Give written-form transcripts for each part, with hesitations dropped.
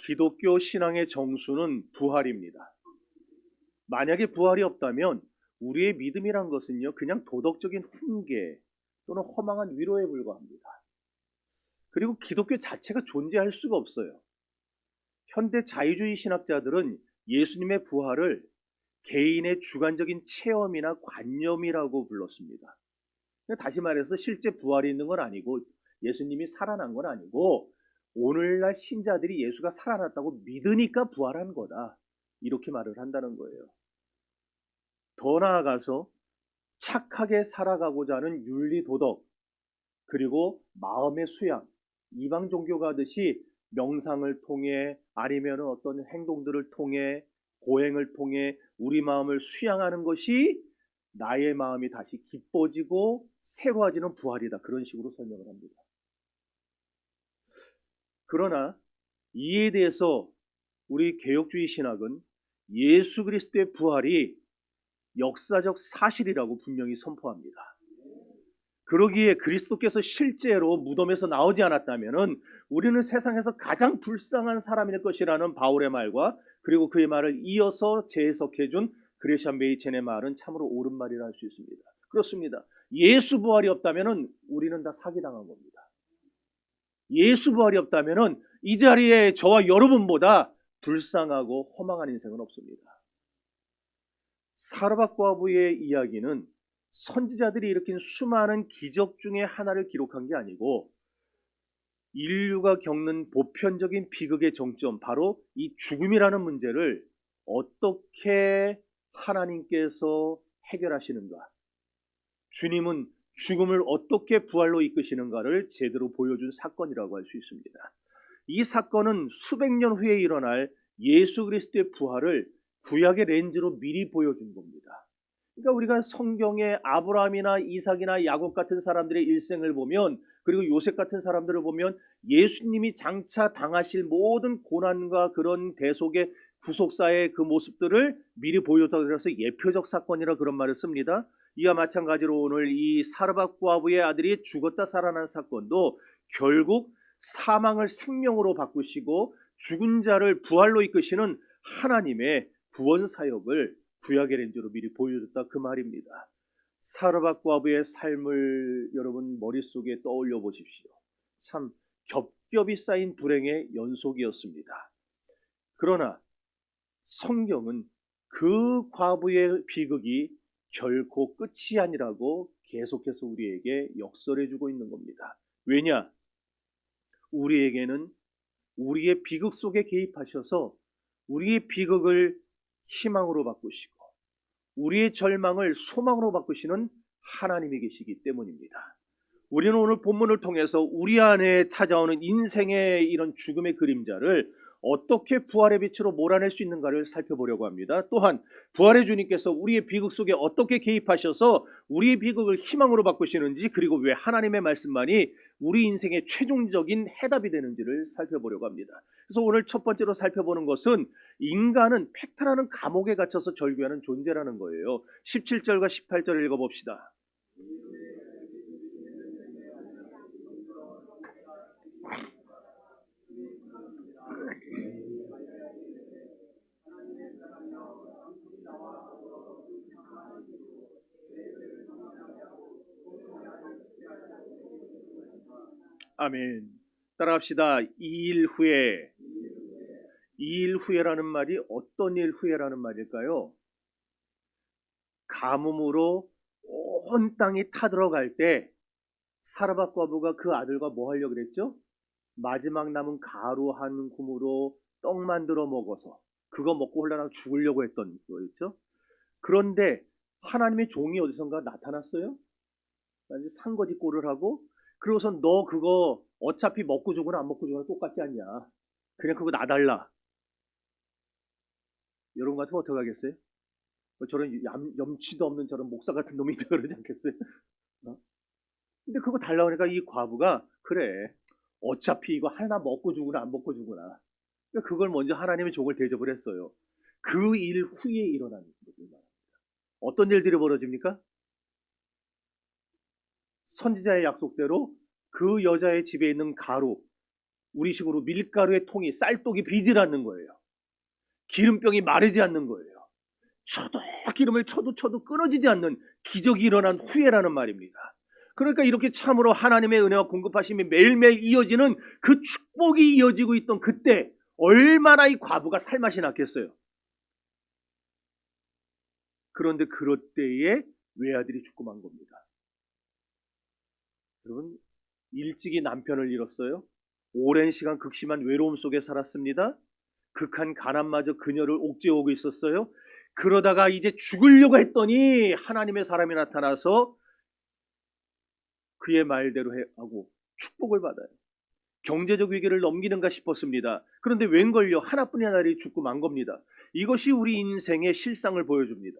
기독교 신앙의 정수는 부활입니다. 만약에 부활이 없다면 우리의 믿음이란 것은요, 그냥 도덕적인 훈계 또는 허망한 위로에 불과합니다. 그리고 기독교 자체가 존재할 수가 없어요. 현대 자유주의 신학자들은 예수님의 부활을 개인의 주관적인 체험이나 관념이라고 불렀습니다. 다시 말해서 실제 부활이 있는 건 아니고 예수님이 살아난 건 아니고 오늘날 신자들이 예수가 살아났다고 믿으니까 부활한 거다. 이렇게 말을 한다는 거예요. 더 나아가서 착하게 살아가고자 하는 윤리 도덕 그리고 마음의 수양, 이방 종교가 하듯이 명상을 통해 아니면 어떤 행동들을 통해 고행을 통해 우리 마음을 수양하는 것이 나의 마음이 다시 기뻐지고 새로워지는 부활이다. 그런 식으로 설명을 합니다. 그러나 이에 대해서 우리 개혁주의 신학은 예수 그리스도의 부활이 역사적 사실이라고 분명히 선포합니다. 그러기에 그리스도께서 실제로 무덤에서 나오지 않았다면 우리는 세상에서 가장 불쌍한 사람일 것이라는 바울의 말과 그리고 그의 말을 이어서 재해석해준 그레시안 메이첸의 말은 참으로 옳은 말이라 할 수 있습니다. 그렇습니다. 예수 부활이 없다면 우리는 다 사기당한 겁니다. 예수 부활이 없다면 이 자리에 저와 여러분보다 불쌍하고 허망한 인생은 없습니다. 사르밧 과부의 이야기는 선지자들이 일으킨 수많은 기적 중에 하나를 기록한 게 아니고 인류가 겪는 보편적인 비극의 정점, 바로 이 죽음이라는 문제를 어떻게 하나님께서 해결하시는가, 주님은 죽음을 어떻게 부활로 이끄시는가를 제대로 보여준 사건이라고 할 수 있습니다. 이 사건은 수백 년 후에 일어날 예수 그리스도의 부활을 구약의 렌즈로 미리 보여준 겁니다. 그러니까 우리가 성경에 아브라함이나 이삭이나 야곱 같은 사람들의 일생을 보면, 그리고 요셉 같은 사람들을 보면 예수님이 장차 당하실 모든 고난과 그런 대속의 구속사의 그 모습들을 미리 보여줘서 예표적 사건이라 그런 말을 씁니다. 이와 마찬가지로 오늘 이 사르밧 과부의 아들이 죽었다 살아난 사건도 결국 사망을 생명으로 바꾸시고 죽은 자를 부활로 이끄시는 하나님의 구원 사역을 구약의 렌즈로 미리 보여줬다, 그 말입니다. 사르밧 과부의 삶을 여러분 머릿속에 떠올려 보십시오. 참 겹겹이 쌓인 불행의 연속이었습니다. 그러나 성경은 그 과부의 비극이 결코 끝이 아니라고 계속해서 우리에게 역설해 주고 있는 겁니다. 왜냐? 우리에게는 우리의 비극 속에 개입하셔서 우리의 비극을 희망으로 바꾸시고 우리의 절망을 소망으로 바꾸시는 하나님이 계시기 때문입니다. 우리는 오늘 본문을 통해서 우리 안에 찾아오는 인생의 이런 죽음의 그림자를 어떻게 부활의 빛으로 몰아낼 수 있는가를 살펴보려고 합니다. 또한 부활의 주님께서 우리의 비극 속에 어떻게 개입하셔서 우리의 비극을 희망으로 바꾸시는지, 그리고 왜 하나님의 말씀만이 우리 인생의 최종적인 해답이 되는지를 살펴보려고 합니다. 그래서 오늘 첫 번째로 살펴보는 것은 인간은 팩트라는 감옥에 갇혀서 절규하는 존재라는 거예요. 17절과 18절을 읽어봅시다. 아멘. 따라합시다. 2일 후에. 2일 후에라는 말이 어떤 일 후에라는 말일까요? 가뭄으로 온 땅이 타들어갈 때 사르밧 과부가 그 아들과 뭐 하려고 그랬죠? 마지막 남은 가루 한 줌으로 떡 만들어 먹어서 그거 먹고 홀라당 죽으려고 했던 거였죠. 그런데 하나님의 종이 어디선가 나타났어요. 산거지 꼴을 하고, 그러고서 너 그거 어차피 먹고 죽으나 안 먹고 죽으나 똑같지 않냐, 그냥 그거 놔달라. 여러분 같으면 어떡하겠어요? 저런 염치도 없는 저런 목사 같은 놈이 그러지 않겠어요? 근데 그거 달라고 하니까 이 과부가 그래, 어차피 이거 하나 먹고 죽으나 안 먹고 죽으나, 그러니까 그걸 먼저 하나님의 종을 대접을 했어요. 그 일 후에 일어난 일입니다. 어떤 일들이 벌어집니까? 선지자의 약속대로 그 여자의 집에 있는 가루, 우리식으로 밀가루의 통이 쌀독이 비질 않는 거예요. 기름병이 마르지 않는 거예요. 쳐도 기름을 쳐도 끊어지지 않는 기적이 일어난 후에라는 말입니다. 그러니까 이렇게 참으로 하나님의 은혜와 공급하심이 매일매일 이어지는 그 축복이 이어지고 있던 그때 얼마나 이 과부가 살맛이 났겠어요. 그런데 그럴 때에 외아들이 죽고 만 겁니다. 여러분, 일찍이 남편을 잃었어요. 오랜 시간 극심한 외로움 속에 살았습니다. 극한 가난마저 그녀를 옥죄어오고 있었어요. 그러다가 이제 죽으려고 했더니 하나님의 사람이 나타나서 그의 말대로 하고 축복을 받아요. 경제적 위기를 넘기는가 싶었습니다. 그런데 웬걸요, 하나뿐인 아들이 죽고 만 겁니다. 이것이 우리 인생의 실상을 보여줍니다.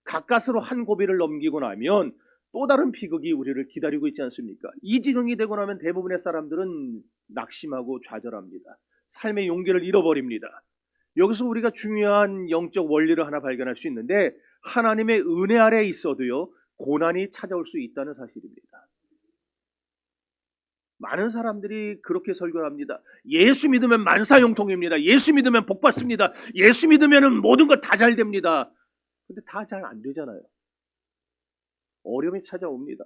가까스로 한 고비를 넘기고 나면 또 다른 비극이 우리를 기다리고 있지 않습니까? 이 지경이 되고 나면 대부분의 사람들은 낙심하고 좌절합니다. 삶의 용기를 잃어버립니다. 여기서 우리가 중요한 영적 원리를 하나 발견할 수 있는데, 하나님의 은혜 아래에 있어도요, 고난이 찾아올 수 있다는 사실입니다. 많은 사람들이 그렇게 설교를 합니다. 예수 믿으면 만사형통입니다. 예수 믿으면 복 받습니다. 예수 믿으면 모든 것 다 잘 됩니다. 근데 다 잘 안 되잖아요. 어려움이 찾아옵니다.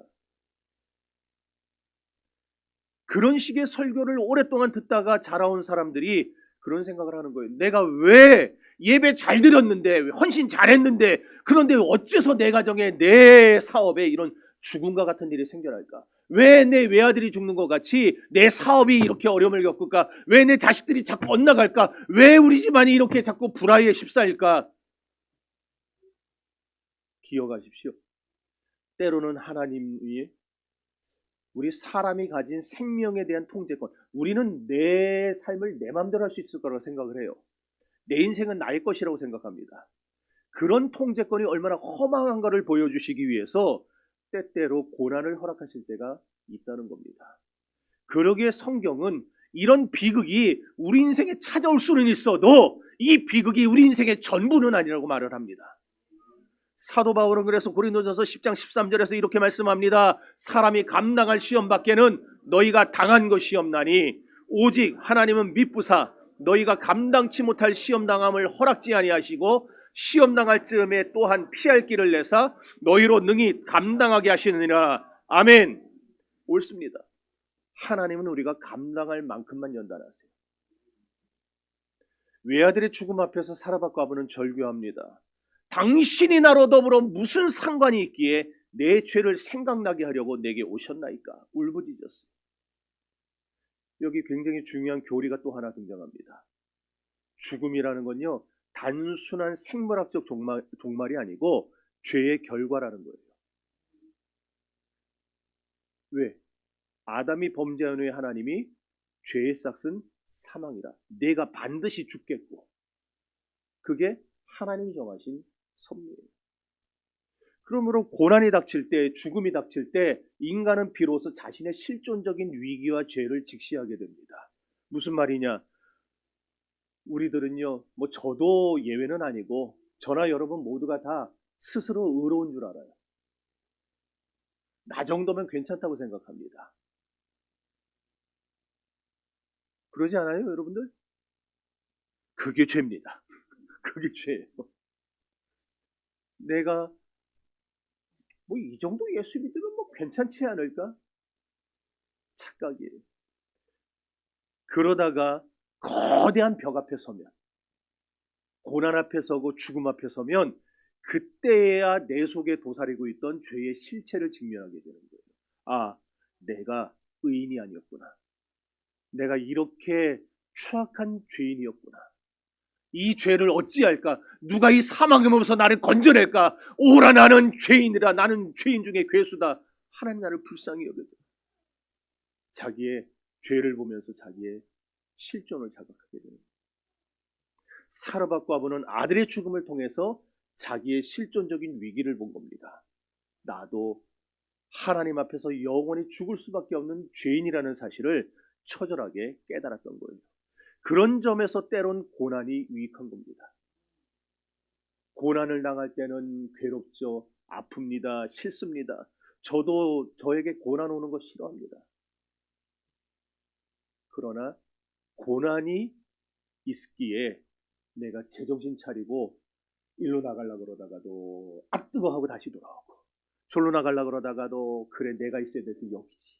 그런 식의 설교를 오랫동안 듣다가 자라온 사람들이 그런 생각을 하는 거예요. 내가 왜 예배 잘 드렸는데, 헌신 잘했는데, 그런데 어째서 내 가정에, 내 사업에 이런 죽음과 같은 일이 생겨날까? 왜 내 외아들이 죽는 것 같이 내 사업이 이렇게 어려움을 겪을까? 왜 내 자식들이 자꾸 엇나갈까? 왜 우리 집안이 이렇게 자꾸 불화에 휩싸일까? 기억하십시오. 때로는 하나님이 우리 사람이 가진 생명에 대한 통제권, 우리는 내 삶을 내 마음대로 할 수 있을 거라고 생각을 해요. 내 인생은 나의 것이라고 생각합니다. 그런 통제권이 얼마나 허망한가를 보여주시기 위해서 때때로 고난을 허락하실 때가 있다는 겁니다. 그러기에 성경은 이런 비극이 우리 인생에 찾아올 수는 있어도 이 비극이 우리 인생의 전부는 아니라고 말을 합니다. 사도 바울은 그래서 고린도전서 10장 13절에서 이렇게 말씀합니다. 사람이 감당할 시험 밖에는 너희가 당한 것이 없나니 오직 하나님은 미쁘사 너희가 감당치 못할 시험 당함을 허락지 아니하시고 시험 당할 즈음에 또한 피할 길을 내사 너희로 능히 감당하게 하시느니라. 아멘. 옳습니다. 하나님은 우리가 감당할 만큼만 연단하세요. 외아들의 죽음 앞에서 사라밧 과부는 절규합니다. 당신이 나로 더불어 무슨 상관이 있기에 내 죄를 생각나게 하려고 내게 오셨나이까? 울부짖었어요. 여기 굉장히 중요한 교리가 또 하나 등장합니다. 죽음이라는 건요, 단순한 생물학적 종말이 아니고 죄의 결과라는 거예요. 왜? 아담이 범죄한 후에 하나님이 죄의 싹은 사망이라. 내가 반드시 죽겠고. 그게 하나님이 정하신 섭리예요. 그러므로 고난이 닥칠 때, 죽음이 닥칠 때 인간은 비로소 자신의 실존적인 위기와 죄를 직시하게 됩니다. 무슨 말이냐? 우리들은요, 뭐 저도 예외는 아니고 저나 여러분 모두가 다 스스로 의로운 줄 알아요. 나 정도면 괜찮다고 생각합니다. 그러지 않아요, 여러분들? 그게 죄입니다. 그게 죄예요. 내가 뭐 이 정도 예수 믿으면 뭐 괜찮지 않을까? 착각이에요. 그러다가 거대한 벽 앞에 서면, 고난 앞에 서고 죽음 앞에 서면 그때야 내 속에 도사리고 있던 죄의 실체를 직면하게 되는 거예요. 아, 내가 의인이 아니었구나. 내가 이렇게 추악한 죄인이었구나. 이 죄를 어찌할까? 누가 이 사망의 몸에서 나를 건져낼까? 오라, 나는 죄인이라. 나는 죄인 중에 괴수다. 하나님 나를 불쌍히 여겨줘. 자기의 죄를 보면서 자기의 실존을 자각하게 됩니다. 사라밧 과부는 아들의 죽음을 통해서 자기의 실존적인 위기를 본 겁니다. 나도 하나님 앞에서 영원히 죽을 수밖에 없는 죄인이라는 사실을 처절하게 깨달았던 거예요. 그런 점에서 때론 고난이 유익한 겁니다. 고난을 당할 때는 괴롭죠. 아픕니다. 싫습니다. 저도 저에게 고난 오는 거 싫어합니다. 그러나 고난이 있기에 내가 제정신 차리고 일로 나가려고 그러다가도 아 뜨거 하고 다시 돌아오고, 절로 나가려고 그러다가도 그래 내가 있어야 돼서 여기지.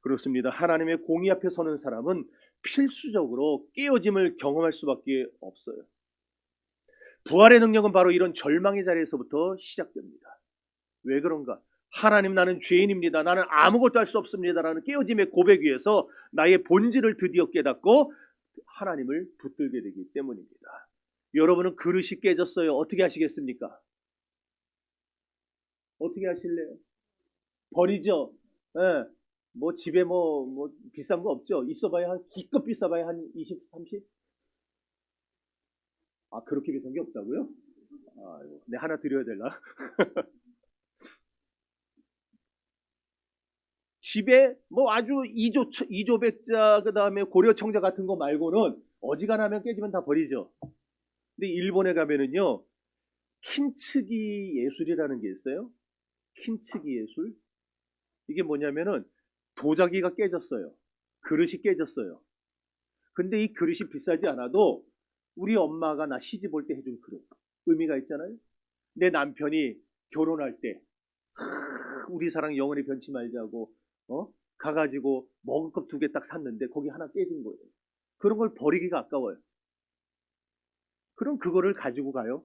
그렇습니다. 하나님의 공의 앞에 서는 사람은 필수적으로 깨어짐을 경험할 수밖에 없어요. 부활의 능력은 바로 이런 절망의 자리에서부터 시작됩니다. 왜 그런가? 하나님, 나는 죄인입니다. 나는 아무것도 할 수 없습니다라는 깨어짐의 고백 위에서 나의 본질을 드디어 깨닫고 하나님을 붙들게 되기 때문입니다. 여러분은 그릇이 깨졌어요. 어떻게 하시겠습니까? 어떻게 하실래요? 버리죠. 예. 뭐 집에 뭐 비싼 거 없죠. 있어봐야 기껏 비싸봐야 한 20, 30? 아, 그렇게 비싼 게 없다고요? 아이고, 내 하나 드려야 되나? 집에 뭐 아주 이조백자 그다음에 고려청자 같은 거 말고는 어지간하면 깨지면 다 버리죠. 근데 일본에 가면은요, 킨츠기 예술이라는 게 있어요. 킨츠기 예술. 이게 뭐냐면은 도자기가 깨졌어요. 그릇이 깨졌어요. 근데 이 그릇이 비싸지 않아도 우리 엄마가 나 시집 올 때 해준 그릇, 의미가 있잖아요. 내 남편이 결혼할 때 우리 사랑 영원히 변치 말자고 가가지고 먹을 것 2개 딱 샀는데 거기 하나 깨진 거예요. 그런 걸 버리기가 아까워요. 그럼 그거를 가지고 가요.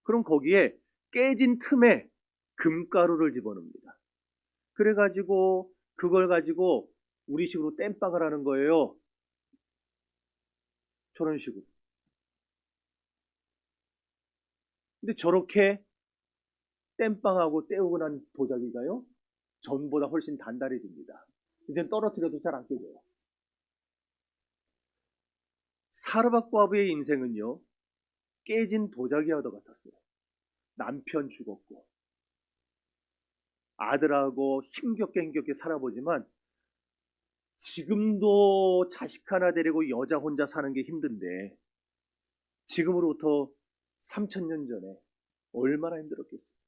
그럼 거기에 깨진 틈에 금가루를 집어넣습니다. 그래가지고 그걸 가지고 우리식으로 땜빵을 하는 거예요. 저런 식으로. 근데 저렇게 땜빵하고 떼우고 난 도자기가요, 전보다 훨씬 단단해집니다. 이젠 떨어뜨려도 잘 안 깨져요. 사르밧과부의 인생은요, 깨진 도자기와도 같았어요. 남편 죽었고 아들하고 힘겹게 살아보지만 지금도 자식 하나 데리고 여자 혼자 사는 게 힘든데 지금으로부터 3000년 전에 얼마나 힘들었겠어요.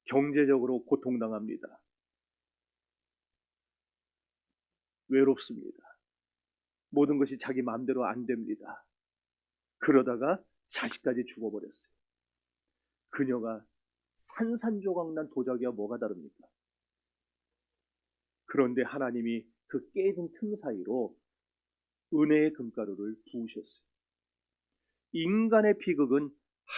경제적으로 고통당합니다. 외롭습니다. 모든 것이 자기 마음대로 안 됩니다. 그러다가 자식까지 죽어버렸어요. 그녀가 산산조각난 도자기와 뭐가 다릅니까? 그런데 하나님이 그 깨진 틈 사이로 은혜의 금가루를 부으셨어요. 인간의 비극은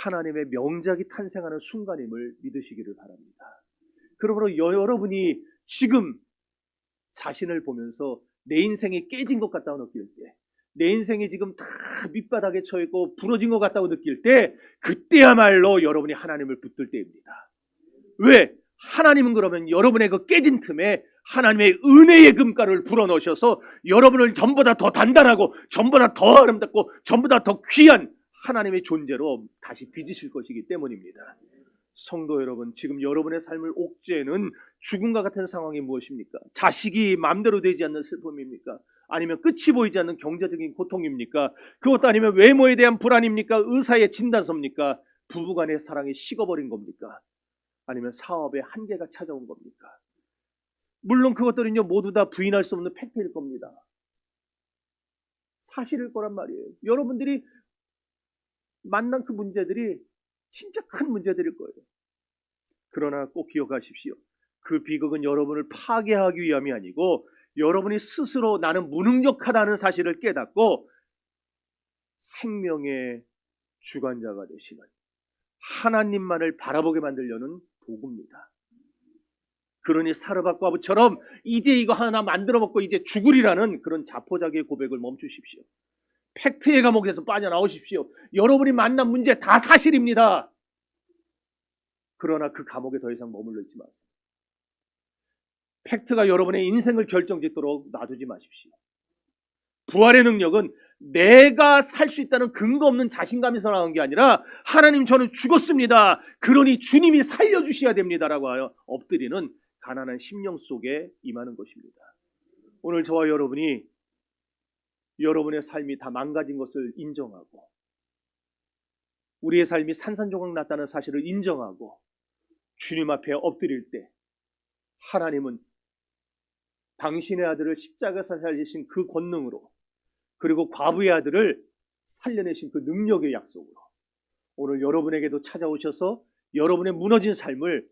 하나님의 명작이 탄생하는 순간임을 믿으시기를 바랍니다. 그러므로 여러분이 지금 자신을 보면서 내 인생이 깨진 것 같다고 느낄 때, 내 인생이 지금 다 밑바닥에 처있고 부러진 것 같다고 느낄 때, 그때야말로 여러분이 하나님을 붙들 때입니다. 왜? 하나님은 그러면 여러분의 그 깨진 틈에 하나님의 은혜의 금가루를 불어넣으셔서 여러분을 전보다 더 단단하고 전보다 더 아름답고 전보다 더 귀한 하나님의 존재로 다시 빚으실 것이기 때문입니다. 성도 여러분, 지금 여러분의 삶을 옥죄는 죽음과 같은 상황이 무엇입니까? 자식이 마음대로 되지 않는 슬픔입니까? 아니면 끝이 보이지 않는 경제적인 고통입니까? 그것도 아니면 외모에 대한 불안입니까? 의사의 진단서입니까? 부부간의 사랑이 식어버린 겁니까? 아니면 사업의 한계가 찾아온 겁니까? 물론 그것들은요, 모두 다 부인할 수 없는 팩트일 겁니다. 사실일 거란 말이에요. 여러분들이 만난 그 문제들이 진짜 큰 문제들일 거예요. 그러나 꼭 기억하십시오. 그 비극은 여러분을 파괴하기 위함이 아니고 여러분이 스스로 나는 무능력하다는 사실을 깨닫고 생명의 주관자가 되시는 하나님만을 바라보게 만들려는 도구입니다. 그러니 사르밧과부처럼 이제 이거 하나 만들어 먹고 이제 죽으리라는 그런 자포자기의 고백을 멈추십시오. 팩트의 감옥에서 빠져나오십시오. 여러분이 만난 문제 다 사실입니다. 그러나 그 감옥에 더 이상 머물러 있지 마세요. 팩트가 여러분의 인생을 결정짓도록 놔두지 마십시오. 부활의 능력은 내가 살 수 있다는 근거 없는 자신감에서 나온 게 아니라 하나님, 저는 죽었습니다. 그러니 주님이 살려주셔야 됩니다라고 하여 엎드리는 가난한 심령 속에 임하는 것입니다. 오늘 저와 여러분이 여러분의 삶이 다 망가진 것을 인정하고 우리의 삶이 산산조각 났다는 사실을 인정하고 주님 앞에 엎드릴 때 하나님은 당신의 아들을 십자가에서 살리신 그 권능으로, 그리고 과부의 아들을 살려내신 그 능력의 약속으로 오늘 여러분에게도 찾아오셔서 여러분의 무너진 삶을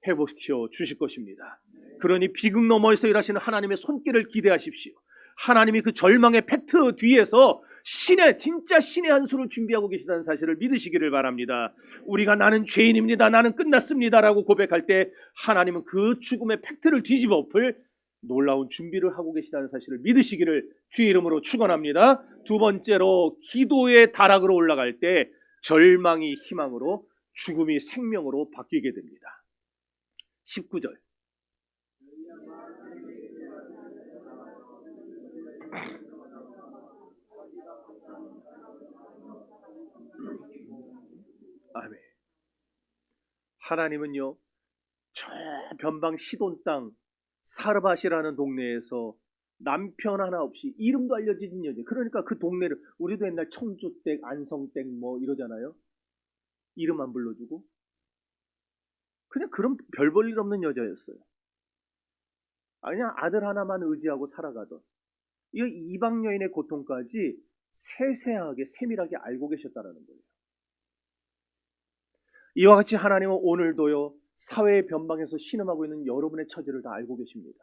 회복시켜 주실 것입니다. 그러니 비극 너머에서 일하시는 하나님의 손길을 기대하십시오. 하나님이 그 절망의 팩트 뒤에서 진짜 신의 한 수를 준비하고 계시다는 사실을 믿으시기를 바랍니다. 우리가 나는 죄인입니다, 나는 끝났습니다 라고 고백할 때 하나님은 그 죽음의 팩트를 뒤집어 엎을 놀라운 준비를 하고 계시다는 사실을 믿으시기를 주의 이름으로 축원합니다. 두 번째로, 기도의 다락으로 올라갈 때 절망이 희망으로, 죽음이 생명으로 바뀌게 됩니다. 19절. 아멘. 하나님은요, 저 변방 시돈 땅 사르밧이라는 동네에서 남편 하나 없이, 이름도 알려진 여자, 그러니까 그 동네를, 우리도 옛날 청주댁, 안성댁 뭐 이러잖아요. 이름 안 불러주고 그냥 그런 별 볼 일 없는 여자였어요. 그냥 아들 하나만 의지하고 살아가던 이 이방 여인의 고통까지 세세하게 세밀하게 알고 계셨다라는 거예요. 이와 같이 하나님은 오늘도요, 사회의 변방에서 신음하고 있는 여러분의 처지를 다 알고 계십니다.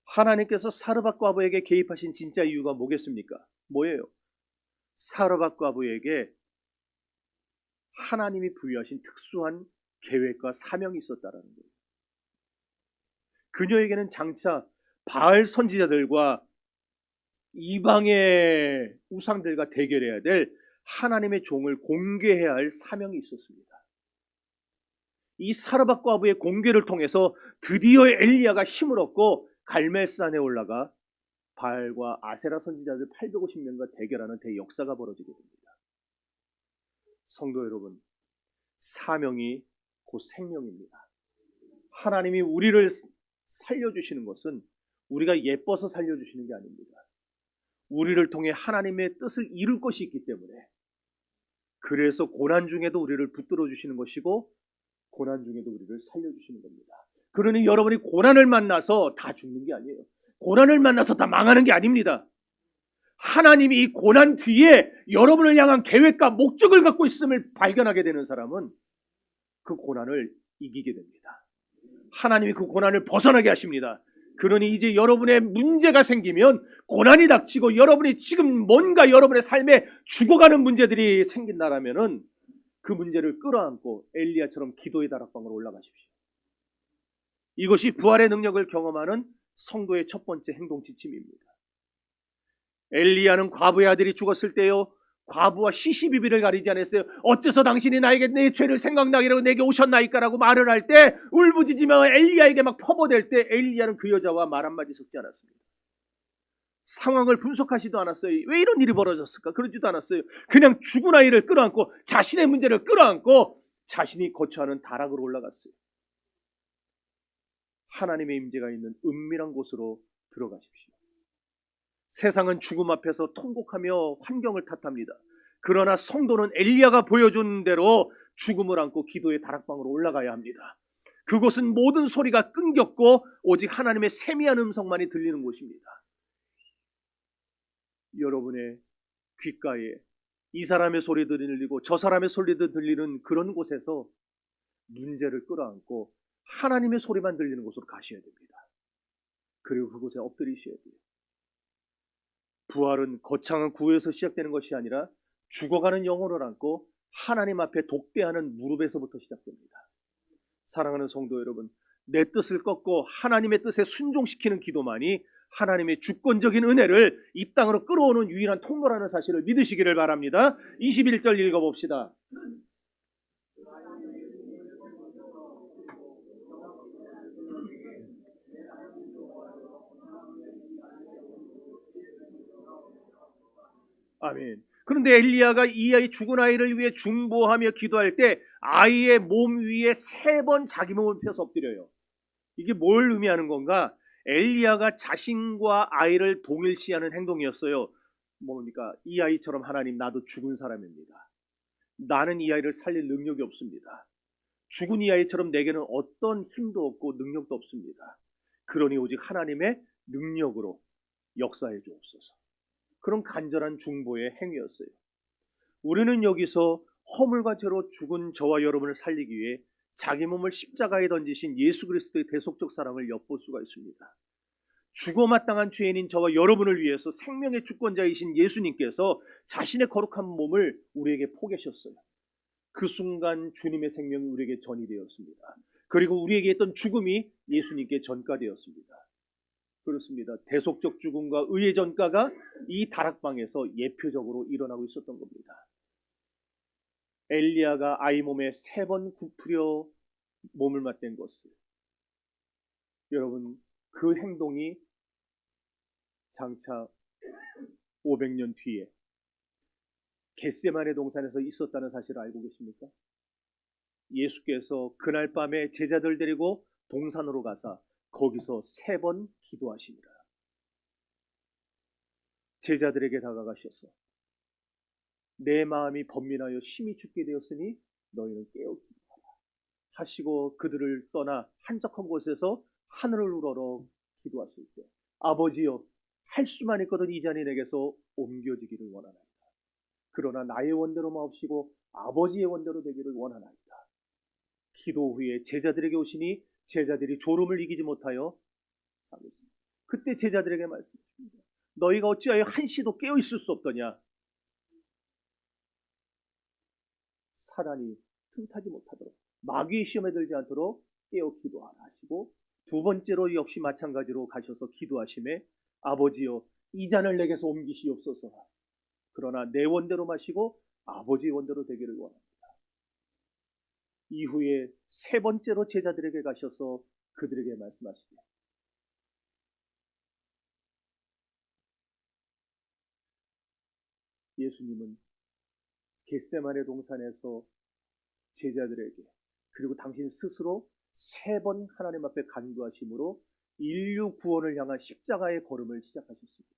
하나님께서 사르밧 과부에게 개입하신 진짜 이유가 뭐겠습니까? 뭐예요? 사르밧 과부에게 하나님이 부여하신 특수한 계획과 사명이 있었다라는 거예요. 그녀에게는 장차 바알 선지자들과 이방의 우상들과 대결해야 될 하나님의 종을 공개해야 할 사명이 있었습니다. 이 사르밧 과부의 공개를 통해서 드디어 엘리야가 힘을 얻고 갈멜산에 올라가 바알과 아세라 선지자들 850명과 대결하는 대역사가 벌어지게 됩니다. 성도 여러분, 사명이 곧 생명입니다. 하나님이 우리를 살려주시는 것은 우리가 예뻐서 살려주시는 게 아닙니다. 우리를 통해 하나님의 뜻을 이룰 것이 있기 때문에, 그래서 고난 중에도 우리를 붙들어 주시는 것이고 고난 중에도 우리를 살려주시는 겁니다. 그러니 여러분이 고난을 만나서 다 죽는 게 아니에요. 고난을 만나서 다 망하는 게 아닙니다. 하나님이 이 고난 뒤에 여러분을 향한 계획과 목적을 갖고 있음을 발견하게 되는 사람은 그 고난을 이기게 됩니다. 하나님이 그 고난을 벗어나게 하십니다. 그러니 이제 여러분의 문제가 생기면, 고난이 닥치고 여러분이 지금 뭔가 여러분의 삶에 죽어가는 문제들이 생긴다라면은 그 문제를 끌어안고 엘리야처럼 기도의 다락방으로 올라가십시오. 이것이 부활의 능력을 경험하는 성도의 첫 번째 행동 지침입니다. 엘리야는 과부의 아들이 죽었을 때요, 과부와 시시비비를 가리지 않았어요. 어째서 당신이 나에게 내 죄를 생각나게 하고 내게 오셨나이까라고 말을 할 때, 울부짖으며 엘리야에게 막 퍼부될 때 엘리야는 그 여자와 말 한마디 섞지 않았습니다. 상황을 분석하지도 않았어요. 왜 이런 일이 벌어졌을까? 그러지도 않았어요. 그냥 죽은 아이를 끌어안고 자신의 문제를 끌어안고 자신이 거처하는 다락으로 올라갔어요. 하나님의 임재가 있는 은밀한 곳으로 들어가십시오. 세상은 죽음 앞에서 통곡하며 환경을 탓합니다. 그러나 성도는 엘리야가 보여준 대로 죽음을 안고 기도의 다락방으로 올라가야 합니다. 그곳은 모든 소리가 끊겼고 오직 하나님의 세미한 음성만이 들리는 곳입니다. 여러분의 귓가에 이 사람의 소리도 들리고 저 사람의 소리도 들리는 그런 곳에서 문제를 끌어안고 하나님의 소리만 들리는 곳으로 가셔야 됩니다. 그리고 그곳에 엎드리셔야 돼요. 부활은 거창한 구에서 시작되는 것이 아니라 죽어가는 영혼을 안고 하나님 앞에 독대하는 무릎에서부터 시작됩니다. 사랑하는 성도 여러분, 내 뜻을 꺾고 하나님의 뜻에 순종시키는 기도만이 하나님의 주권적인 은혜를 이 땅으로 끌어오는 유일한 통로라는 사실을 믿으시기를 바랍니다. 21절 읽어봅시다. 아멘. 그런데 엘리야가 이 아이, 죽은 아이를 위해 중보하며 기도할 때 아이의 몸 위에 3번 자기 몸을 펴서 엎드려요. 이게 뭘 의미하는 건가? 엘리야가 자신과 아이를 동일시하는 행동이었어요. 뭡니까? 이 아이처럼 하나님, 나도 죽은 사람입니다. 나는 이 아이를 살릴 능력이 없습니다. 죽은 이 아이처럼 내게는 어떤 힘도 없고 능력도 없습니다. 그러니 오직 하나님의 능력으로 역사해 주옵소서. 그런 간절한 중보의 행위였어요. 우리는 여기서 허물과 죄로 죽은 저와 여러분을 살리기 위해 자기 몸을 십자가에 던지신 예수 그리스도의 대속적 사랑을 엿볼 수가 있습니다. 죽어 마땅한 죄인인 저와 여러분을 위해서 생명의 주권자이신 예수님께서 자신의 거룩한 몸을 우리에게 포개셨어요. 그 순간 주님의 생명이 우리에게 전이 되었습니다. 그리고 우리에게 있던 죽음이 예수님께 전가되었습니다. 그렇습니다. 대속적 죽음과 의의 전가가 이 다락방에서 예표적으로 일어나고 있었던 겁니다. 엘리야가 아이 몸에 3번 굽으려 몸을 맞댄 것을, 여러분, 그 행동이 장차 500년 뒤에 겟세마네 동산에서 있었다는 사실을 알고 계십니까? 예수께서 그날 밤에 제자들 데리고 동산으로 가사 거기서 3번 기도하십니다. 제자들에게 다가가셔서 내 마음이 번민하여 심히 춥게 되었으니 너희는 깨어 기도하라 하시고 그들을 떠나 한적한 곳에서 하늘을 우러러 기도하실 때, 아버지여, 할 수만 있거든 이 잔이 내게서 옮겨지기를 원하나이다. 그러나 나의 원대로 마옵시고 아버지의 원대로 되기를 원하나이다. 기도 후에 제자들에게 오시니 제자들이 졸음을 이기지 못하여 잠들었습니다. 그때 제자들에게 말씀하십니다. 너희가 어찌하여 한시도 깨어 있을 수 없더냐? 사단이 틈타지 못하도록, 마귀의 시험에 들지 않도록 깨어 기도하라 하시고, 2번째로 역시 마찬가지로 가셔서 기도하심에 아버지여, 이 잔을 내게서 옮기시옵소서. 그러나 내 원대로 마시고 아버지의 원대로 되기를 원합니다. 이후에 3번째로 제자들에게 가셔서 그들에게 말씀하시되, 예수님은 겟세마네 동산에서 제자들에게, 그리고 당신 스스로 3번 하나님 앞에 간구하심으로 인류 구원을 향한 십자가의 걸음을 시작하셨습니다.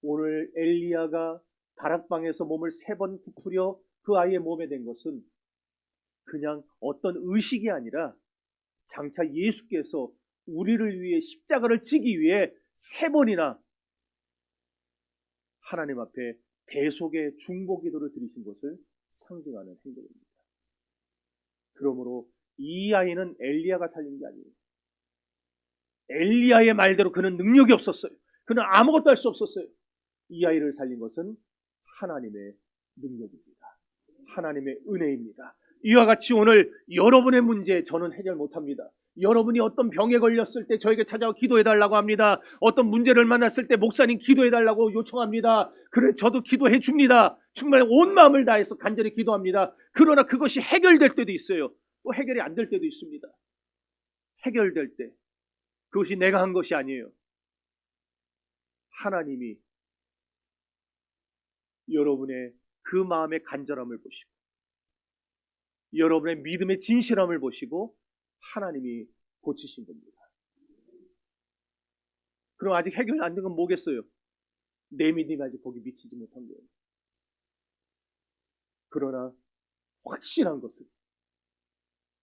오늘 엘리야가 다락방에서 몸을 3번 부풀려 그 아이의 몸에 댄 것은 그냥 어떤 의식이 아니라 장차 예수께서 우리를 위해 십자가를 지기 위해 3번이나 하나님 앞에 대속의 중보 기도를 드리신 것을 상징하는 행동입니다. 그러므로 이 아이는 엘리야가 살린 게 아니에요. 엘리야의 말대로 그는 능력이 없었어요. 그는 아무것도 할 수 없었어요. 이 아이를 살린 것은 하나님의 능력입니다. 하나님의 은혜입니다. 이와 같이 오늘 여러분의 문제 저는 해결 못합니다. 여러분이 어떤 병에 걸렸을 때 저에게 찾아와 기도해달라고 합니다. 어떤 문제를 만났을 때 목사님 기도해달라고 요청합니다. 그래, 저도 기도해 줍니다. 정말 온 마음을 다해서 간절히 기도합니다. 그러나 그것이 해결될 때도 있어요. 또 해결이 안 될 때도 있습니다. 해결될 때 그것이 내가 한 것이 아니에요. 하나님이 여러분의 그 마음의 간절함을 보시고 여러분의 믿음의 진실함을 보시고 하나님이 고치신 겁니다. 그럼 아직 해결 안 된 건 뭐겠어요? 내 믿음이 아직 거기 미치지 못한 거예요. 그러나 확실한 것은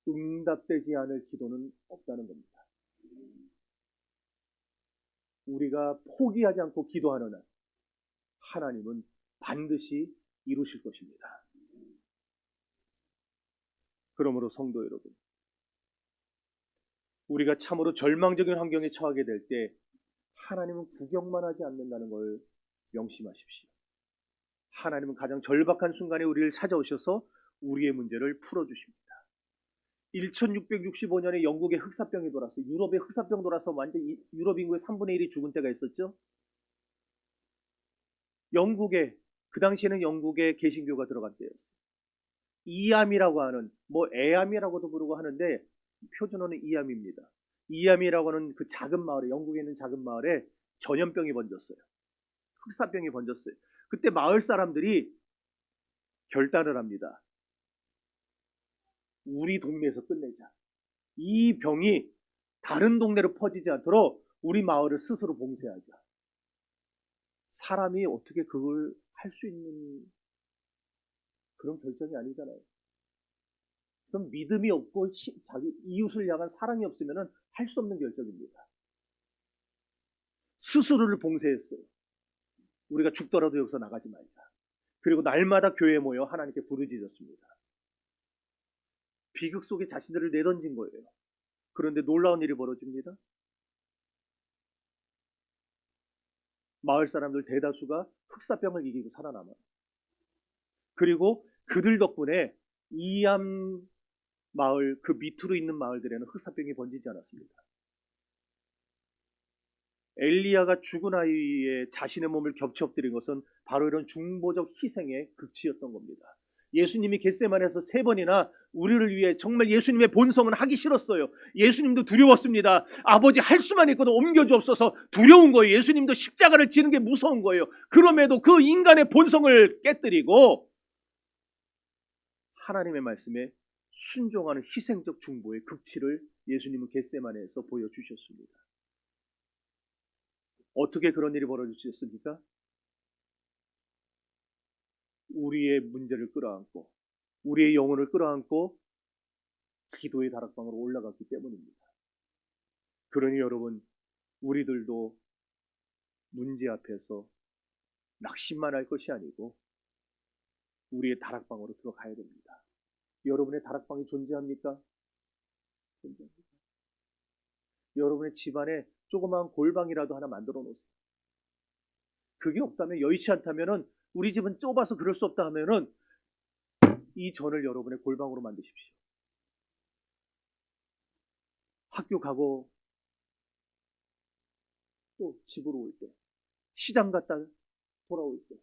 응답되지 않을 기도는 없다는 겁니다. 우리가 포기하지 않고 기도하는 한 하나님은 반드시 이루실 것입니다. 그러므로 성도 여러분, 우리가 참으로 절망적인 환경에 처하게 될 때 하나님은 구경만 하지 않는다는 걸 명심하십시오. 하나님은 가장 절박한 순간에 우리를 찾아오셔서 우리의 문제를 풀어주십니다. 1665년에 영국에 흑사병이 돌아서, 유럽에 흑사병 돌아서 완전 유럽 인구의 3분의 1이 죽은 때가 있었죠. 영국에, 그 당시에는 영국에 개신교가 들어간 때였어요. 이암이라고 하는, 뭐 애암이라고도 부르고 하는데 표준어는 이암입니다. 이암이라고 하는 그 작은 마을에, 영국에 있는 작은 마을에 전염병이 번졌어요. 흑사병이 번졌어요. 그때 마을 사람들이 결단을 합니다. 우리 동네에서 끝내자. 이 병이 다른 동네로 퍼지지 않도록 우리 마을을 스스로 봉쇄하자. 사람이 어떻게 그걸 할 수 있는 그런 결정이 아니잖아요. 그럼 믿음이 없고 자기 이웃을 향한 사랑이 없으면 할 수 없는 결정입니다. 스스로를 봉쇄했어요. 우리가 죽더라도 여기서 나가지 말자. 그리고 날마다 교회에 모여 하나님께 부르짖었습니다. 비극 속에 자신들을 내던진 거예요. 그런데 놀라운 일이 벌어집니다. 마을 사람들 대다수가 흑사병을 이기고 살아남아요. 그리고 그들 덕분에 이암 마을 그 밑으로 있는 마을들에는 흑사병이 번지지 않았습니다. 엘리야가 죽은 아이에 자신의 몸을 겹쳐엎드린 것은 바로 이런 중보적 희생의 극치였던 겁니다. 예수님이 겟세마네에서 3번이나 우리를 위해 정말 예수님의 본성은 하기 싫었어요. 예수님도 두려웠습니다. 아버지 할 수만 있거든 옮겨주옵소서. 두려운 거예요. 예수님도 십자가를 지는 게 무서운 거예요. 그럼에도 그 인간의 본성을 깨뜨리고 하나님의 말씀에 순종하는 희생적 중보의 극치를 예수님은 겟세마네에서 보여주셨습니다. 어떻게 그런 일이 벌어졌습니까? 우리의 문제를 끌어안고 우리의 영혼을 끌어안고 기도의 다락방으로 올라갔기 때문입니다. 그러니 여러분, 우리들도 문제 앞에서 낙심만 할 것이 아니고 우리의 다락방으로 들어가야 됩니다. 여러분의 다락방이 존재합니까? 존재합니다. 여러분의 집안에 조그마한 골방이라도 하나 만들어 놓으세요. 그게 없다면, 여의치 않다면은, 우리 집은 좁아서 그럴 수 없다 하면은 이 전을 여러분의 골방으로 만드십시오. 학교 가고 또 집으로 올 때, 시장 갔다 돌아올 때,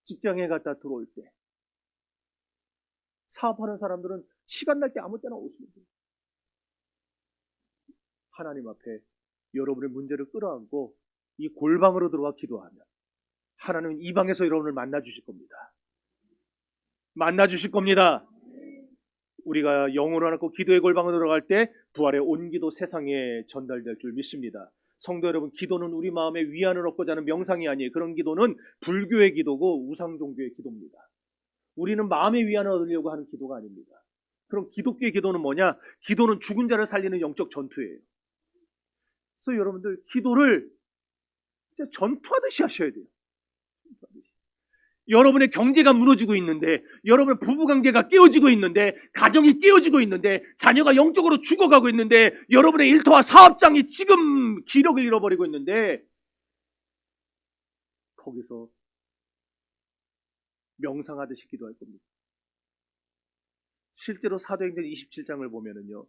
직장에 갔다 들어올 때, 사업하는 사람들은 시간 날 때 아무 때나 오시면 돼요. 하나님 앞에 여러분의 문제를 끌어안고 이 골방으로 들어와 기도하면 하나님은 이 방에서 여러분을 만나 주실 겁니다. 만나 주실 겁니다. 우리가 영혼을 안고 기도의 골방으로 들어갈 때 부활의 온기도 세상에 전달될 줄 믿습니다. 성도 여러분, 기도는 우리 마음에 위안을 얻고자 하는 명상이 아니에요. 그런 기도는 불교의 기도고 우상종교의 기도입니다. 우리는 마음의 위안을 얻으려고 하는 기도가 아닙니다. 그럼 기독교의 기도는 뭐냐? 기도는 죽은 자를 살리는 영적 전투예요. 그래서 여러분들 기도를 진짜 전투하듯이 하셔야 돼요. 여러분의 경제가 무너지고 있는데, 여러분의 부부관계가 깨어지고 있는데, 가정이 깨어지고 있는데, 자녀가 영적으로 죽어가고 있는데, 여러분의 일터와 사업장이 지금 기력을 잃어버리고 있는데, 거기서 명상하듯이 기도할 겁니다. 실제로 사도행전 27장을 보면은요,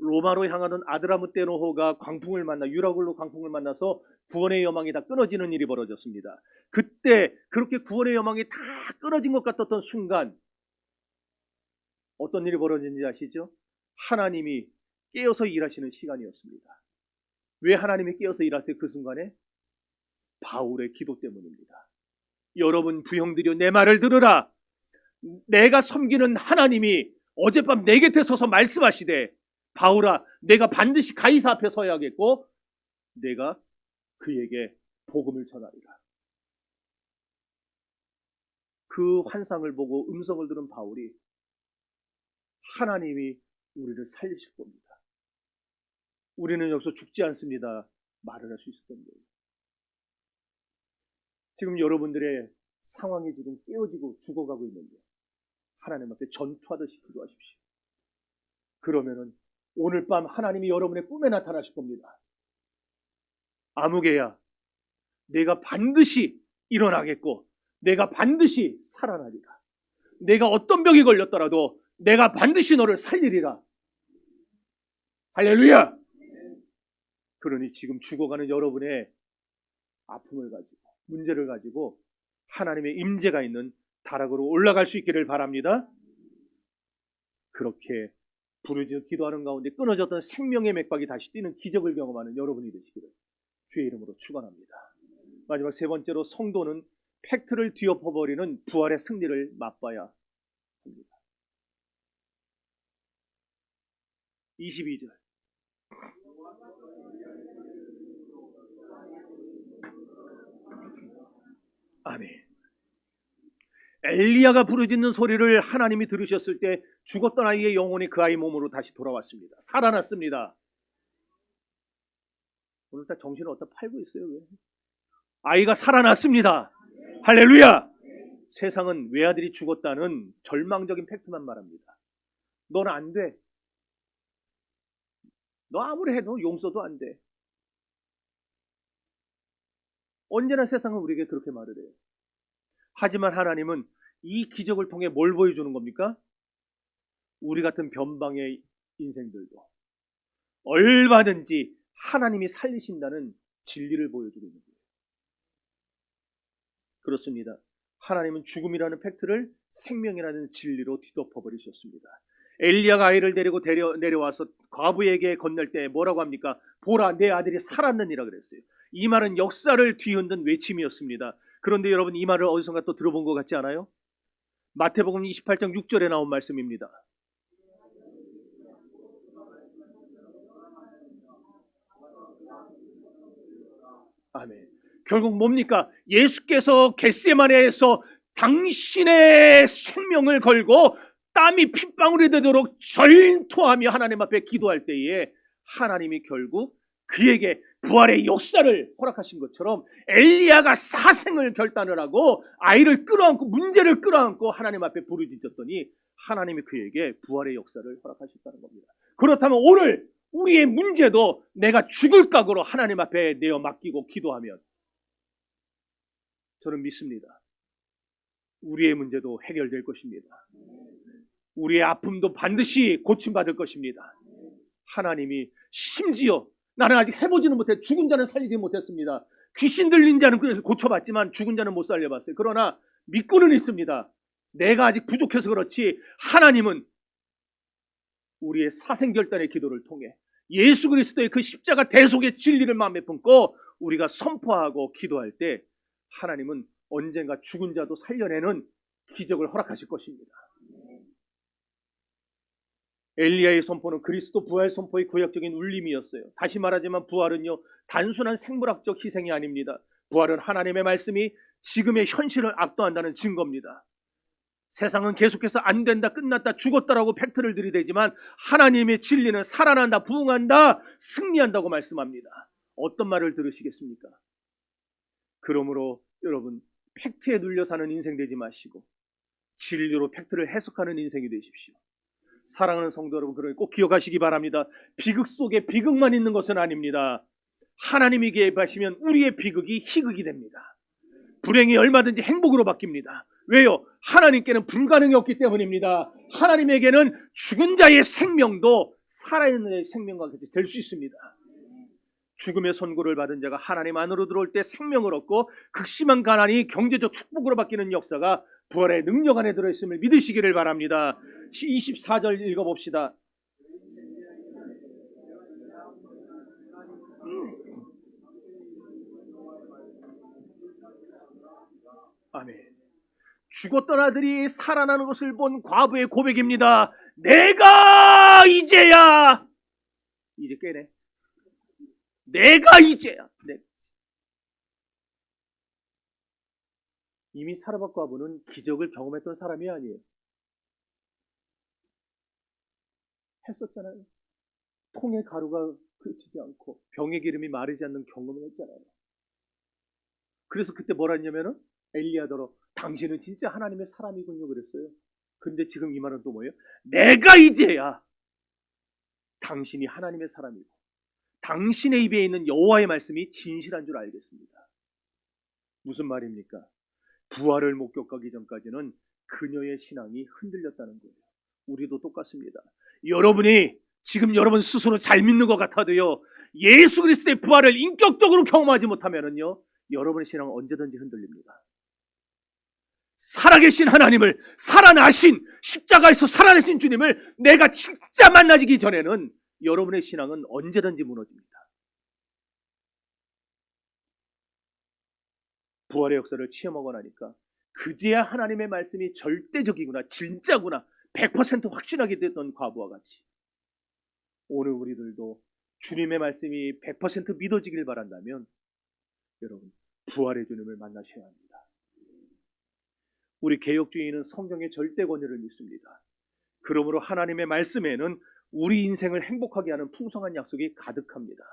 로마로 향하던 아드라무테노호가 광풍을 만나, 유라굴로 광풍을 만나서 구원의 여망이 다 끊어지는 일이 벌어졌습니다. 그때 그렇게 구원의 여망이 다 끊어진 것 같았던 순간 어떤 일이 벌어진지 아시죠? 하나님이 깨어서 일하시는 시간이었습니다. 왜 하나님이 깨어서 일하세요? 그 순간에 바울의 기도 때문입니다. 여러분 부형들이여, 내 말을 들으라. 내가 섬기는 하나님이 어젯밤 내 곁에 서서 말씀하시되, 바울아, 내가 반드시 가이사 앞에 서야겠고 내가 그에게 복음을 전하리라. 그 환상을 보고 음성을 들은 바울이 하나님이 우리를 살리실 겁니다, 우리는 여기서 죽지 않습니다 말을 할 수 있었던 거예요. 지금 여러분들의 상황이 지금 깨어지고 죽어가고 있는데 하나님 앞에 전투하듯이 기도하십시오. 그러면은 오늘 밤 하나님이 여러분의 꿈에 나타나실 겁니다. 아무개야, 내가 반드시 일어나겠고 내가 반드시 살아나리라. 내가 어떤 병이 걸렸더라도 내가 반드시 너를 살리리라. 할렐루야. 그러니 지금 죽어가는 여러분의 아픔을 가지고, 문제를 가지고 하나님의 임재가 있는 다락으로 올라갈 수 있기를 바랍니다. 그렇게 부르짖어 기도하는 가운데 끊어졌던 생명의 맥박이 다시 뛰는 기적을 경험하는 여러분이 되시기를 주의 이름으로 축원합니다. 마지막 3번째로, 성도는 팩트를 뒤엎어버리는 부활의 승리를 맛봐야 합니다. 22절. 아멘. 엘리야가 부르짖는 소리를 하나님이 들으셨을 때 죽었던 아이의 영혼이 그 아이 몸으로 다시 돌아왔습니다. 살아났습니다. 오늘따라 정신을 어디다 팔고 있어요? 왜? 아이가 살아났습니다. 할렐루야! 세상은 외아들이 죽었다는 절망적인 팩트만 말합니다. 너는 안 돼. 너 아무리 해도 용서도 안 돼. 언제나 세상은 우리에게 그렇게 말을 해요. 하지만 하나님은 이 기적을 통해 뭘 보여주는 겁니까? 우리 같은 변방의 인생들도 얼마든지 하나님이 살리신다는 진리를 보여주고 있는 거예요. 그렇습니다. 하나님은 죽음이라는 팩트를 생명이라는 진리로 뒤덮어버리셨습니다. 엘리야가 아이를 데리고 내려와서 과부에게 건넬 때 뭐라고 합니까? 보라, 내 아들이 살았느니라 그랬어요. 이 말은 역사를 뒤흔든 외침이었습니다. 그런데 여러분, 이 말을 어디선가 또 들어본 것 같지 않아요? 마태복음 28장 6절에 나온 말씀입니다. 아멘. 결국 뭡니까? 예수께서 겟세마네에서 당신의 생명을 걸고 땀이 핏방울이 되도록 절투하며 하나님 앞에 기도할 때에 하나님이 결국 그에게 부활의 역사를 허락하신 것처럼 엘리야가 사생을 결단을 하고 아이를 끌어안고 문제를 끌어안고 하나님 앞에 부르짖었더니 하나님이 그에게 부활의 역사를 허락하셨다는 겁니다. 그렇다면 오늘 우리의 문제도 내가 죽을 각오로 하나님 앞에 내어 맡기고 기도하면 저는 믿습니다. 우리의 문제도 해결될 것입니다. 우리의 아픔도 반드시 고침받을 것입니다. 하나님이 심지어 나는 아직 해보지는 못해 죽은 자는 살리지 못했습니다. 귀신 들린 자는 고쳐봤지만 죽은 자는 못 살려봤어요. 그러나 믿고는 있습니다. 내가 아직 부족해서 그렇지 하나님은 우리의 사생결단의 기도를 통해 예수 그리스도의 그 십자가 대속의 진리를 마음에 품고 우리가 선포하고 기도할 때 하나님은 언젠가 죽은 자도 살려내는 기적을 허락하실 것입니다. 엘리야의 선포는 그리스도 부활 선포의 구약적인 울림이었어요. 다시 말하지만 부활은요, 단순한 생물학적 희생이 아닙니다. 부활은 하나님의 말씀이 지금의 현실을 압도한다는 증거입니다. 세상은 계속해서 안 된다, 끝났다, 죽었다라고 팩트를 들이대지만 하나님의 진리는 살아난다, 부흥한다, 승리한다고 말씀합니다. 어떤 말을 들으시겠습니까? 그러므로 여러분, 팩트에 눌려 사는 인생 되지 마시고 진리로 팩트를 해석하는 인생이 되십시오. 사랑하는 성도 여러분, 그러니 꼭 기억하시기 바랍니다. 비극 속에 비극만 있는 것은 아닙니다. 하나님이 개입하시면 우리의 비극이 희극이 됩니다. 불행이 얼마든지 행복으로 바뀝니다. 왜요? 하나님께는 불가능이 없기 때문입니다. 하나님에게는 죽은 자의 생명도 살아있는 자의 생명과 같이 될 수 있습니다. 죽음의 선고를 받은 자가 하나님 안으로 들어올 때 생명을 얻고 극심한 가난이 경제적 축복으로 바뀌는 역사가 부활의 능력 안에 들어있음을 믿으시기를 바랍니다. 24절 읽어봅시다. 아멘. 죽었던 아들이 살아나는 것을 본 과부의 고백입니다. 내가 이제야, 이제 깨네. 내가 이제야. 이미 사르밧 과부는 기적을 경험했던 사람이 아니에요. 했었잖아요. 통에 가루가 그치지 않고 병의 기름이 마르지 않는 경험을 했잖아요. 그래서 그때 뭐라 했냐면은 엘리야더러 당신은 진짜 하나님의 사람이군요 그랬어요. 근데 지금 이 말은 또 뭐예요? 내가 이제야 당신이 하나님의 사람이고 당신의 입에 있는 여호와의 말씀이 진실한 줄 알겠습니다. 무슨 말입니까? 부활을 목격하기 전까지는 그녀의 신앙이 흔들렸다는 거예요. 우리도 똑같습니다. 여러분이 지금 여러분 스스로 잘 믿는 것 같아도요, 예수 그리스도의 부활을 인격적으로 경험하지 못하면은요, 여러분의 신앙은 언제든지 흔들립니다. 살아계신 하나님을, 살아나신 십자가에서 살아내신 주님을 내가 진짜 만나기 전에는 여러분의 신앙은 언제든지 무너집니다. 부활의 역사를 체험하고 나니까 그제야 하나님의 말씀이 절대적이구나, 진짜구나, 100% 확신하게 됐던 과부와 같이 오늘 우리들도 주님의 말씀이 100% 믿어지길 바란다면 여러분 부활의 주님을 만나셔야 합니다. 우리 개혁주의는 성경의 절대 권위를 믿습니다. 그러므로 하나님의 말씀에는 우리 인생을 행복하게 하는 풍성한 약속이 가득합니다.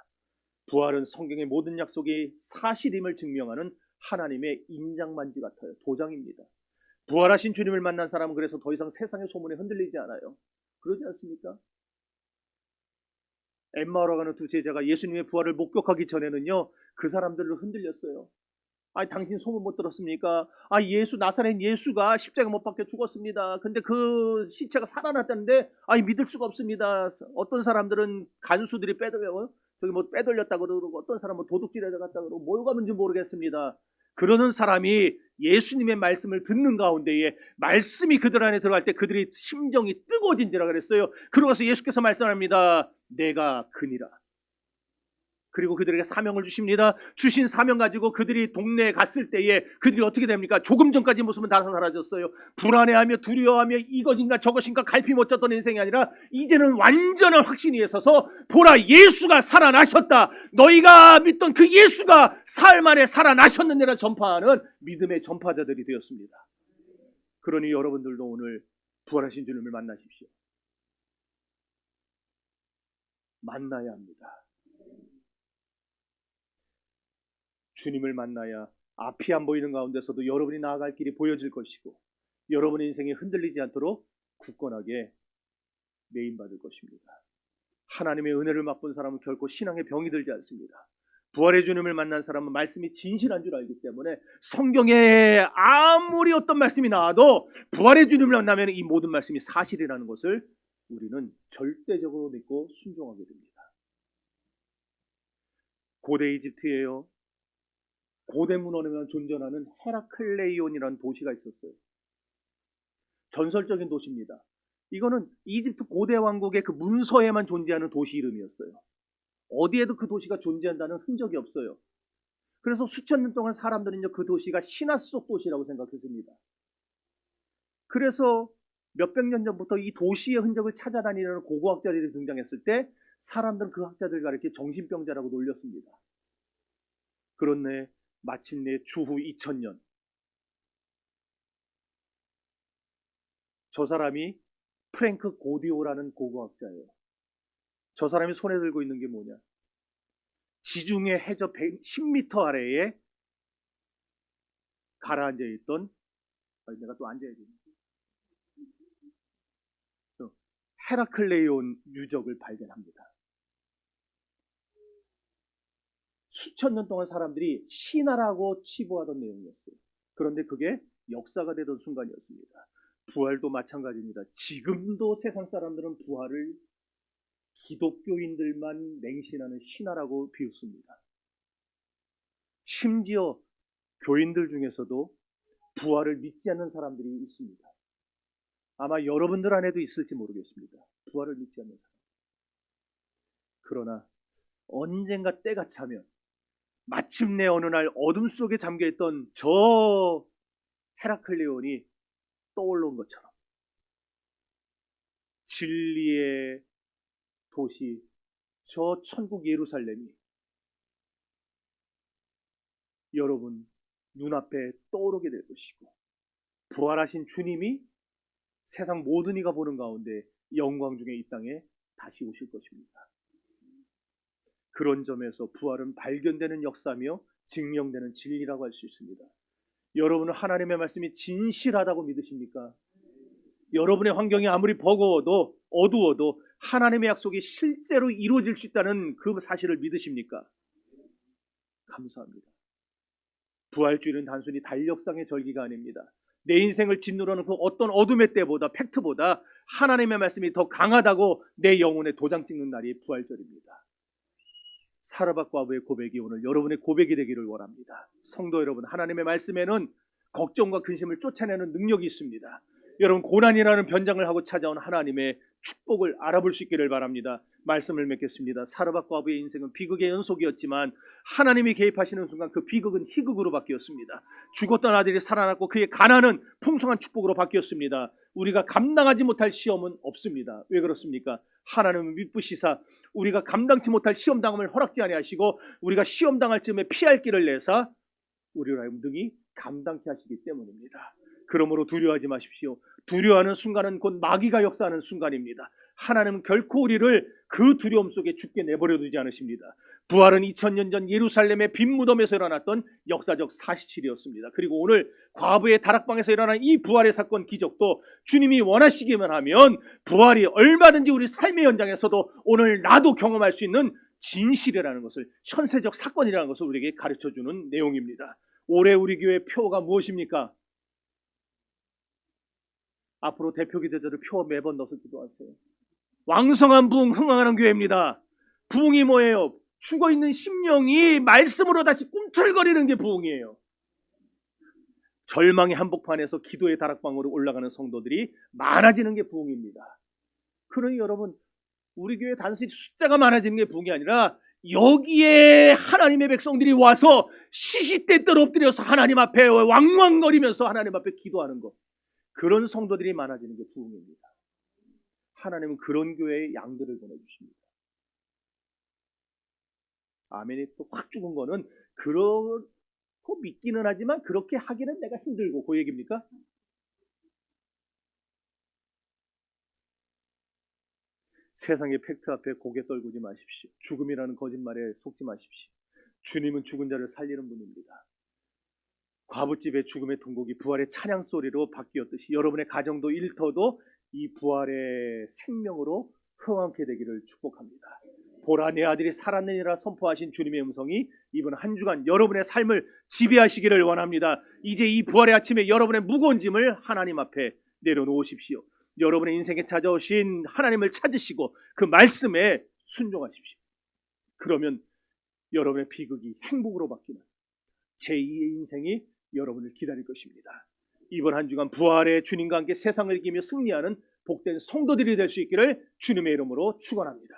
부활은 성경의 모든 약속이 사실임을 증명하는 하나님의 인장만지 같아요. 도장입니다. 부활하신 주님을 만난 사람은 그래서 더 이상 세상의 소문에 흔들리지 않아요. 그러지 않습니까? 엠마오로 가는 두 제자가 예수님의 부활을 목격하기 전에는요, 그 사람들로 흔들렸어요. 당신 소문 못 들었습니까? 예수, 나사렛 예수가 십자가 못 박혀 죽었습니다. 근데 그 시체가 살아났다는데, 믿을 수가 없습니다. 어떤 사람들은 간수들이 빼돌렸다고 그러고, 어떤 사람은 도둑질에 들어갔다고 그러고, 뭘 가는지 모르겠습니다. 그러는 사람이 예수님의 말씀을 듣는 가운데에 말씀이 그들 안에 들어갈 때 그들의 심정이 뜨거워진지라 그랬어요. 그러고서 예수께서 말씀합니다. 내가 그니라. 그리고 그들에게 사명을 주십니다. 주신 사명 가지고 그들이 동네에 갔을 때에 그들이 어떻게 됩니까? 조금 전까지 모습은 다 사라졌어요. 불안해하며 두려워하며 이것인가 저것인가 갈피 못 잡던 인생이 아니라 이제는 완전한 확신이 있어서 보라, 예수가 살아나셨다. 너희가 믿던 그 예수가 사흘 만에 살아나셨느니라 전파하는 믿음의 전파자들이 되었습니다. 그러니 여러분들도 오늘 부활하신 주님을 만나십시오. 만나야 합니다. 주님을 만나야 앞이 안 보이는 가운데서도 여러분이 나아갈 길이 보여질 것이고 여러분의 인생이 흔들리지 않도록 굳건하게 메인받을 것입니다. 하나님의 은혜를 맛본 사람은 결코 신앙의 병이 들지 않습니다. 부활의 주님을 만난 사람은 말씀이 진실한 줄 알기 때문에 성경에 아무리 어떤 말씀이 나와도 부활의 주님을 만나면 이 모든 말씀이 사실이라는 것을 우리는 절대적으로 믿고 순종하게 됩니다. 고대 이집트에요, 고대 문헌에만 존재하는 헤라클레이온이라는 도시가 있었어요. 전설적인 도시입니다. 이거는 이집트 고대 왕국의 그 문서에만 존재하는 도시 이름이었어요. 어디에도 그 도시가 존재한다는 흔적이 없어요. 그래서 수천 년 동안 사람들은 그 도시가 신화 속 도시라고 생각했습니다. 그래서 몇백 년 전부터 이 도시의 흔적을 찾아다니는 고고학자들이 등장했을 때 사람들은 그 학자들과 이렇게 정신병자라고 놀렸습니다. 그런데 마침내 주후 2000년 저 사람이 프랭크 고디오라는 고고학자예요. 저 사람이 손에 들고 있는 게 뭐냐? 지중해 해저 10m 아래에 가라앉아 있던, 내가 또 앉아야 되는데, 헤라클레이온 유적을 발견합니다. 수천 년 동안 사람들이 신화라고 치부하던 내용이었어요. 그런데 그게 역사가 되던 순간이었습니다. 부활도 마찬가지입니다. 지금도 세상 사람들은 부활을 기독교인들만 맹신하는 신화라고 비웃습니다. 심지어 교인들 중에서도 부활을 믿지 않는 사람들이 있습니다. 아마 여러분들 안에도 있을지 모르겠습니다. 부활을 믿지 않는 사람. 그러나 언젠가 때가 차면 마침내 어느 날 어둠 속에 잠겨있던 저 헤라클레온이 떠올라온 것처럼 진리의 도시, 저 천국 예루살렘이 여러분 눈앞에 떠오르게 될 것이고 부활하신 주님이 세상 모든 이가 보는 가운데 영광 중에 이 땅에 다시 오실 것입니다. 그런 점에서 부활은 발견되는 역사며 증명되는 진리라고 할 수 있습니다. 여러분은 하나님의 말씀이 진실하다고 믿으십니까? 여러분의 환경이 아무리 버거워도 어두워도 하나님의 약속이 실제로 이루어질 수 있다는 그 사실을 믿으십니까? 감사합니다. 부활주의는 단순히 달력상의 절기가 아닙니다. 내 인생을 짓누르는 그 어떤 어둠의 때보다, 팩트보다 하나님의 말씀이 더 강하다고 내 영혼에 도장 찍는 날이 부활절입니다. 사르밧 과부의 고백이 오늘 여러분의 고백이 되기를 원합니다. 성도 여러분, 하나님의 말씀에는 걱정과 근심을 쫓아내는 능력이 있습니다. 여러분, 고난이라는 변장을 하고 찾아온 하나님의 축복을 알아볼 수 있기를 바랍니다. 말씀을 맺겠습니다. 사르밧 과부의 인생은 비극의 연속이었지만 하나님이 개입하시는 순간 그 비극은 희극으로 바뀌었습니다. 죽었던 아들이 살아났고 그의 가난은 풍성한 축복으로 바뀌었습니다. 우리가 감당하지 못할 시험은 없습니다. 왜 그렇습니까? 하나님은 미쁘시사 우리가 감당치 못할 시험당함을 허락지 아니하시고 우리가 시험당할 즈음에 피할 길을 내사 우리를 하여금 능히 감당케 하시기 때문입니다. 그러므로 두려워하지 마십시오. 두려워하는 순간은 곧 마귀가 역사하는 순간입니다. 하나님은 결코 우리를 그 두려움 속에 죽게 내버려 두지 않으십니다. 부활은 2000년 전 예루살렘의 빈 무덤에서 일어났던 역사적 사실이었습니다. 그리고 오늘 과부의 다락방에서 일어난 이 부활의 사건 기적도 주님이 원하시기만 하면 부활이 얼마든지 우리 삶의 현장에서도 오늘 나도 경험할 수 있는 진실이라는 것을, 현세적 사건이라는 것을 우리에게 가르쳐주는 내용입니다. 올해 우리 교회 표가 무엇입니까? 앞으로 대표 기도자들 표 매번 넣어서 기도하세요. 왕성한 부흥, 흥황하는 교회입니다. 부흥이 뭐예요? 죽어있는 심령이 말씀으로 다시 꿈틀거리는 게 부흥이에요. 절망의 한복판에서 기도의 다락방으로 올라가는 성도들이 많아지는 게 부흥입니다. 그러니 여러분, 우리 교회 단순히 숫자가 많아지는 게 부흥이 아니라 여기에 하나님의 백성들이 와서 시시때때로 엎드려서 하나님 앞에 왕왕거리면서 하나님 앞에 기도하는 것, 그런 성도들이 많아지는 게 부흥입니다. 하나님은 그런 교회의 양들을 보내주십니다. 아멘이 또 확 죽은 거는 그렇고 믿기는 하지만 그렇게 하기는 내가 힘들고, 그 얘기입니까? 세상의 팩트 앞에 고개 떨구지 마십시오. 죽음이라는 거짓말에 속지 마십시오. 주님은 죽은 자를 살리는 분입니다. 과부집의 죽음의 통곡이 부활의 찬양 소리로 바뀌었듯이 여러분의 가정도 일터도 이 부활의 생명으로 흥황케 되기를 축복합니다. 보라, 내 아들이 살았느니라 선포하신 주님의 음성이 이번 한 주간 여러분의 삶을 지배하시기를 원합니다. 이제 이 부활의 아침에 여러분의 무거운 짐을 하나님 앞에 내려놓으십시오. 여러분의 인생에 찾아오신 하나님을 찾으시고 그 말씀에 순종하십시오. 그러면 여러분의 비극이 행복으로 바뀌는 제2의 인생이 여러분을 기다릴 것입니다. 이번 한 주간 부활의 주님과 함께 세상을 이기며 승리하는 복된 성도들이 될 수 있기를 주님의 이름으로 축원합니다.